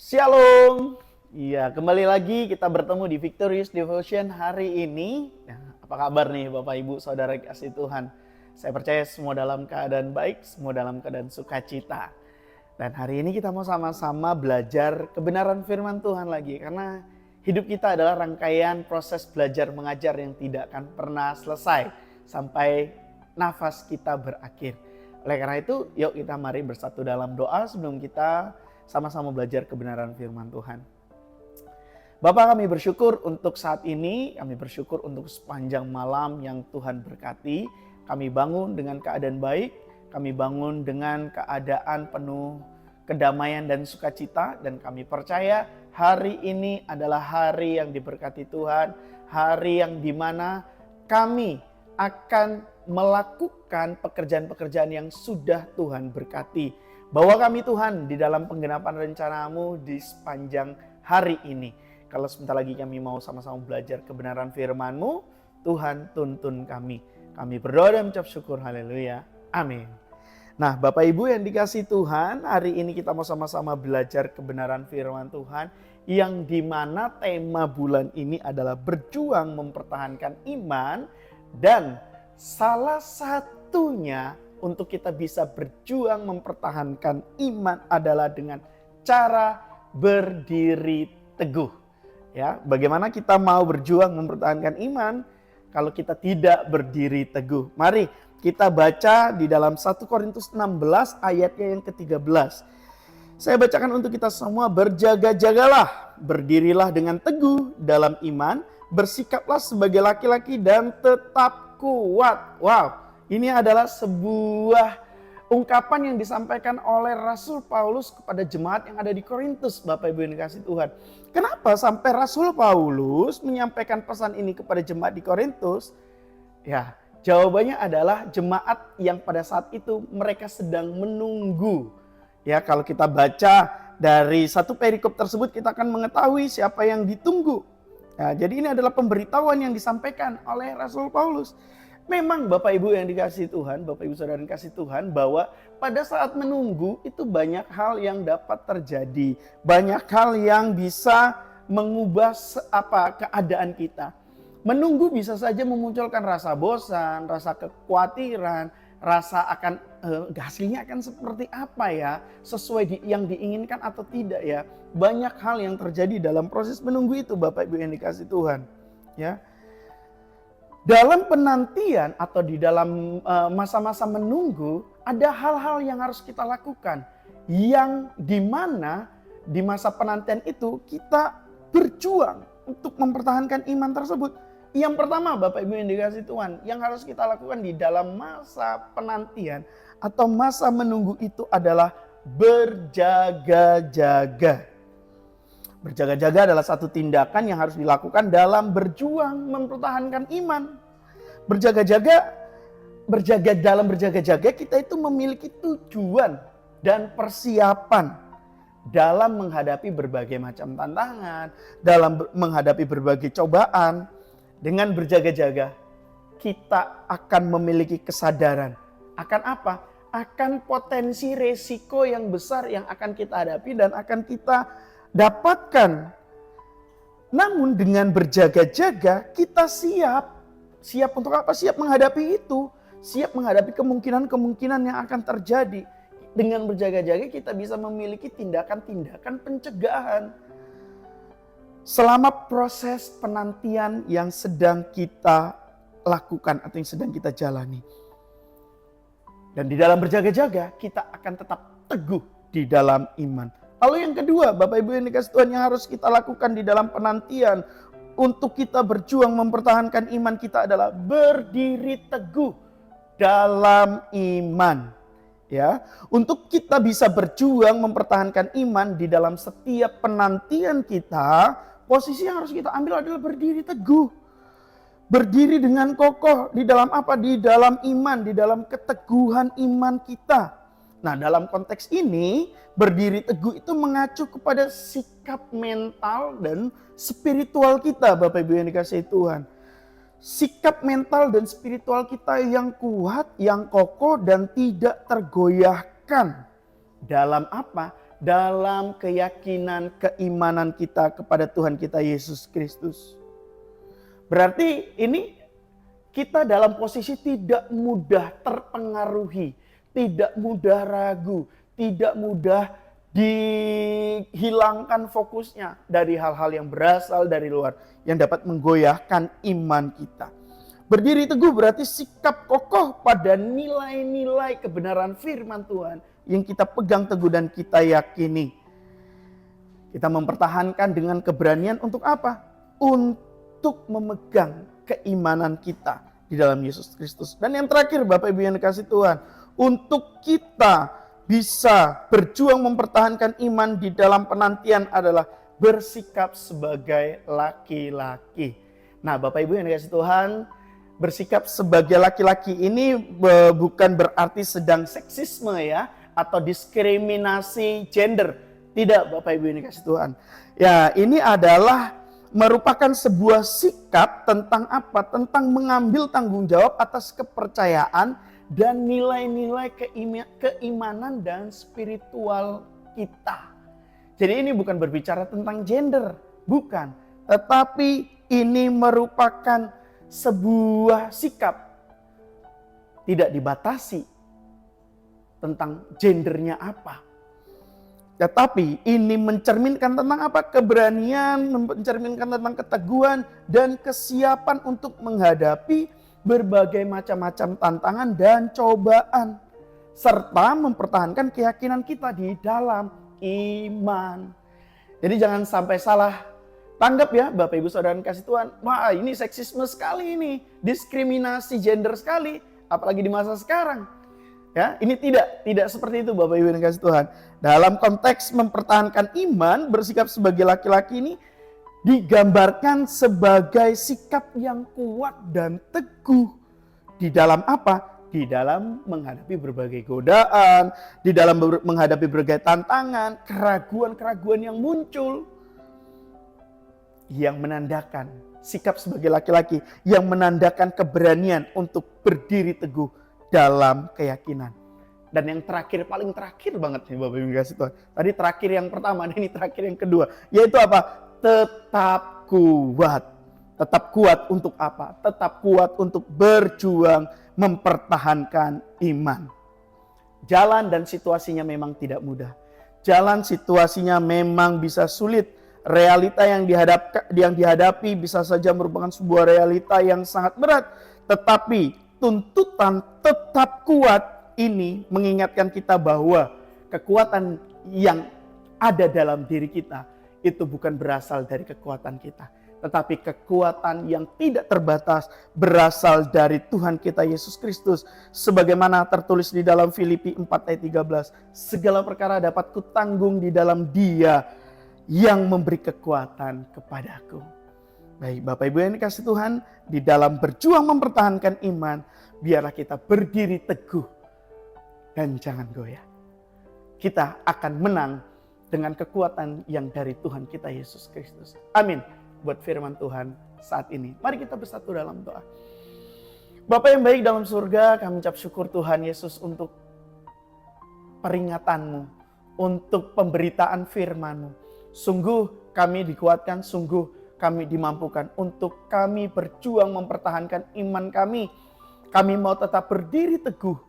Shalom. Iya, kembali lagi kita bertemu di Victorious Devotion hari ini. Apa kabar nih Bapak Ibu Saudara kasih Tuhan? Saya percaya semua dalam keadaan baik, semua dalam keadaan sukacita. Dan hari ini kita mau sama-sama belajar kebenaran firman Tuhan lagi. Karena hidup kita adalah rangkaian proses belajar mengajar yang tidak akan pernah selesai sampai nafas kita berakhir. Oleh karena itu, yuk kita mari bersatu dalam doa sebelum kita sama-sama belajar kebenaran firman Tuhan. Bapak, kami bersyukur untuk saat ini, kami bersyukur untuk sepanjang malam yang Tuhan berkati. Kami bangun dengan keadaan baik, kami bangun dengan keadaan penuh kedamaian dan sukacita, dan kami percaya hari ini adalah hari yang diberkati Tuhan, hari yang dimana kami akan melakukan pekerjaan-pekerjaan yang sudah Tuhan berkati. Bawa kami Tuhan di dalam penggenapan rencana-Mu di sepanjang hari ini. Kalau sebentar lagi kami mau sama-sama belajar kebenaran firman-Mu, Tuhan tuntun kami. Kami berdoa dan mengucap syukur, haleluya, amin. Nah Bapak Ibu yang dikasih Tuhan, hari ini kita mau sama-sama belajar kebenaran firman Tuhan, yang dimana tema bulan ini adalah berjuang mempertahankan iman, dan salah satunya untuk kita bisa berjuang mempertahankan iman adalah dengan cara berdiri teguh. Ya, bagaimana kita mau berjuang mempertahankan iman kalau kita tidak berdiri teguh? Mari kita baca di dalam 1 Korintus 16 ayatnya yang ke-13. Saya bacakan untuk kita semua. Berjaga-jagalah, berdirilah dengan teguh dalam iman, bersikaplah sebagai laki-laki dan tetap kuat. Wow, ini adalah sebuah ungkapan yang disampaikan oleh Rasul Paulus kepada jemaat yang ada di Korintus, Bapak Ibu yang dikasih Tuhan. Kenapa sampai Rasul Paulus menyampaikan pesan ini kepada jemaat di Korintus? Ya, jawabannya adalah jemaat yang pada saat itu mereka sedang menunggu. Ya, kalau kita baca dari satu perikop tersebut kita akan mengetahui siapa yang ditunggu. Ya, jadi ini adalah pemberitahuan yang disampaikan oleh Rasul Paulus. Memang Bapak Ibu yang dikasih Tuhan, Bapak Ibu Saudara yang dikasih Tuhan, bahwa pada saat menunggu itu banyak hal yang dapat terjadi. Banyak hal yang bisa mengubah keadaan kita. Menunggu bisa saja memunculkan rasa bosan, rasa kekhawatiran, rasa akan hasilnya akan seperti apa ya, sesuai yang diinginkan atau tidak ya. Banyak hal yang terjadi dalam proses menunggu itu Bapak Ibu yang dikasih Tuhan. Ya. Dalam penantian atau di dalam masa-masa menunggu, ada hal-hal yang harus kita lakukan. Yang dimana di masa penantian itu kita berjuang untuk mempertahankan iman tersebut. Yang pertama Bapak Ibu yang dikasih Tuhan, yang harus kita lakukan di dalam masa penantian atau masa menunggu itu adalah berjaga-jaga. Berjaga-jaga adalah satu tindakan yang harus dilakukan dalam berjuang mempertahankan iman. Dalam berjaga-jaga kita itu memiliki tujuan dan persiapan dalam menghadapi berbagai macam tantangan, dalam menghadapi berbagai cobaan. Dengan berjaga-jaga kita akan memiliki kesadaran akan apa? Akan potensi resiko yang besar yang akan kita hadapi dan akan kita dapatkan. Namun dengan berjaga-jaga kita siap untuk apa? Siap menghadapi itu, siap menghadapi kemungkinan-kemungkinan yang akan terjadi. Dengan berjaga-jaga kita bisa memiliki tindakan-tindakan pencegahan selama proses penantian yang sedang kita lakukan atau yang sedang kita jalani. Dan di dalam berjaga-jaga kita akan tetap teguh di dalam iman. Lalu yang kedua, Bapak Ibu yang dikasih Tuhan, yang harus kita lakukan di dalam penantian untuk kita berjuang mempertahankan iman kita adalah berdiri teguh dalam iman. Ya, untuk kita bisa berjuang mempertahankan iman di dalam setiap penantian kita, posisi yang harus kita ambil adalah berdiri teguh. Berdiri dengan kokoh di dalam apa? Di dalam iman, di dalam keteguhan iman kita. Nah, dalam konteks ini, berdiri teguh itu mengacu kepada sikap mental dan spiritual kita, Bapak Ibu yang dikasihi Tuhan. Sikap mental dan spiritual kita yang kuat, yang kokoh dan tidak tergoyahkan. Dalam apa? dalam keyakinan keimanan kita kepada Tuhan kita Yesus Kristus. Berarti ini kita dalam posisi tidak mudah terpengaruhi, tidak mudah ragu, tidak mudah dihilangkan fokusnya dari hal-hal yang berasal dari luar yang dapat menggoyahkan iman kita. Berdiri teguh berarti sikap kokoh pada nilai-nilai kebenaran firman Tuhan yang kita pegang teguh dan kita yakini. Kita mempertahankan dengan keberanian untuk apa? Untuk memegang keimanan kita di dalam Yesus Kristus. Dan yang terakhir Bapak Ibu yang dikasihi Tuhan, untuk kita bisa berjuang mempertahankan iman di dalam penantian adalah bersikap sebagai laki-laki. Nah Bapak Ibu yang dikasihi Tuhan, bersikap sebagai laki-laki ini bukan berarti sedang seksisme ya, atau diskriminasi gender. Tidak Bapak Ibu yang dikasihi Tuhan. Ya ini adalah merupakan sebuah sikap tentang apa? Tentang mengambil tanggung jawab atas kepercayaan dan nilai-nilai keimanan dan spiritual kita. Jadi ini bukan berbicara tentang gender, bukan. Tetapi ini merupakan sebuah sikap. Tidak dibatasi tentang gendernya apa. Tetapi ini mencerminkan tentang apa? Keberanian, mencerminkan tentang keteguhan dan kesiapan untuk menghadapi berbagai macam-macam tantangan dan cobaan, serta mempertahankan keyakinan kita di dalam iman. Jadi jangan sampai salah tanggap ya Bapak Ibu Saudara kasih Tuhan. Wah ini seksisme sekali ini, diskriminasi gender sekali, apalagi di masa sekarang. Ya, ini tidak seperti itu Bapak Ibu yang kasih Tuhan. Dalam konteks mempertahankan iman, bersikap sebagai laki-laki ini digambarkan sebagai sikap yang kuat dan teguh. Di dalam apa? Di dalam menghadapi berbagai godaan, di dalam menghadapi berbagai tantangan, keraguan-keraguan yang muncul. Yang menandakan sikap sebagai laki-laki, yang menandakan keberanian untuk berdiri teguh dalam keyakinan. Dan yang terakhir, paling terakhir banget nih Bapak Ibu kasih Tuhan. Tadi terakhir yang pertama, ini terakhir yang kedua. Yaitu apa? Tetap kuat. Tetap kuat untuk apa? Tetap kuat untuk berjuang mempertahankan iman. Jalan dan situasinya memang tidak mudah. Jalan situasinya memang bisa sulit. Realita yang dihadapi bisa saja merupakan sebuah realita yang sangat berat. Tetapi tuntutan tetap kuat ini mengingatkan kita bahwa kekuatan yang ada dalam diri kita itu bukan berasal dari kekuatan kita, tetapi kekuatan yang tidak terbatas berasal dari Tuhan kita Yesus Kristus. Sebagaimana tertulis di dalam Filipi 4 ayat 13, segala perkara dapat kutanggung di dalam Dia yang memberi kekuatan kepadaku. Baik Bapak Ibu yang dikasihi Tuhan, di dalam berjuang mempertahankan iman, biarlah kita berdiri teguh dan jangan goyah. Kita akan menang dengan kekuatan yang dari Tuhan kita Yesus Kristus. Amin. Buat firman Tuhan saat ini. Mari kita bersatu dalam doa. Bapa yang baik dalam surga, kami ucap syukur Tuhan Yesus untuk peringatan-Mu, untuk pemberitaan firman-Mu. Sungguh kami dikuatkan, sungguh kami dimampukan untuk kami berjuang mempertahankan iman kami. Kami mau tetap berdiri teguh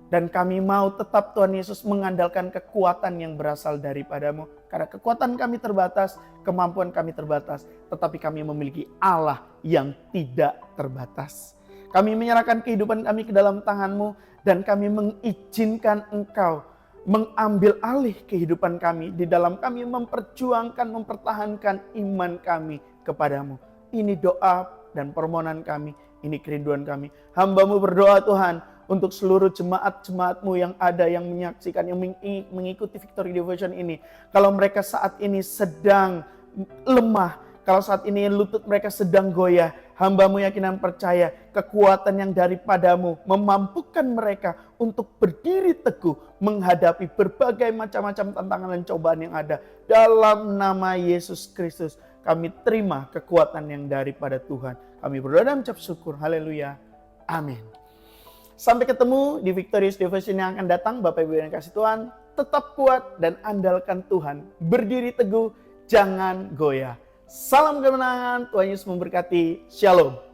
dan kami mau tetap Tuhan Yesus mengandalkan kekuatan yang berasal daripada-Mu. Karena kekuatan kami terbatas, kemampuan kami terbatas, tetapi kami memiliki Allah yang tidak terbatas. Kami menyerahkan kehidupan kami ke dalam tangan-Mu dan kami mengizinkan Engkau mengambil alih kehidupan kami di dalam kami memperjuangkan, mempertahankan iman kami kepadamu. Ini doa dan permohonan kami, ini kerinduan kami. Hamba-Mu berdoa Tuhan untuk seluruh jemaat-jemaat-Mu yang ada, yang menyaksikan, yang mengikuti Victory Devotion ini. Kalau mereka saat ini sedang lemah, kalau saat ini lutut mereka sedang goyah, hamba-Mu yakin dan percaya kekuatan yang daripada-Mu memampukan mereka untuk berdiri teguh menghadapi berbagai macam-macam tantangan dan cobaan yang ada. Dalam nama Yesus Kristus kami terima kekuatan yang daripada Tuhan. Kami berdoa dan ucap syukur. Haleluya. Amin. Sampai ketemu di Victorious Devotion yang akan datang. Bapak Ibu yang kasih Tuhan, tetap kuat dan andalkan Tuhan. Berdiri teguh, jangan goyah. Salam kemenangan, Tuhan Yesus memberkati. Shalom.